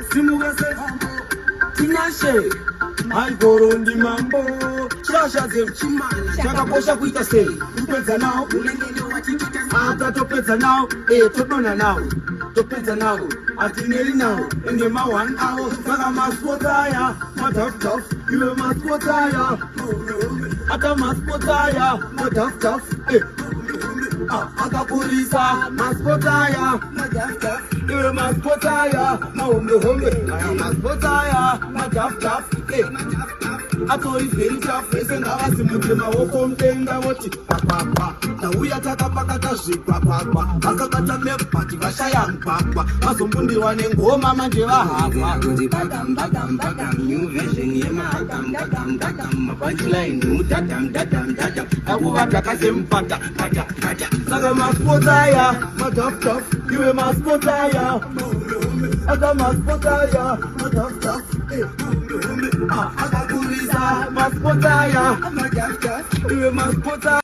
Simugase Tinashe Algorondi mambo Shasha zem Chakaposha kuita sei Tupeza nao Ata tupeza nao tupona nao Tupeza nao Atineli nao Enge ma 1 hour Saka maspotaya Mataf Iwe maspotaya Ata maspotaya Mataf Akapurisa maspotaya Iwe maspotaya Mahombe maspotaya Mataf Atori very tough, and I was in the open thing. I watch it, Papa. Now we attack a Pacatashi, Papa. Akakata milk party, Vashayan, Papa. Asumundi one and go, Mamma Java. Bagam, new vision, Yama, punchline, new tatam. I will attack a simpata, Sagamas Potaya, Mataf, you a maspotaya. Agamas Potaya, Mataf. Akapurisa maspotaya, iwe maspotaya.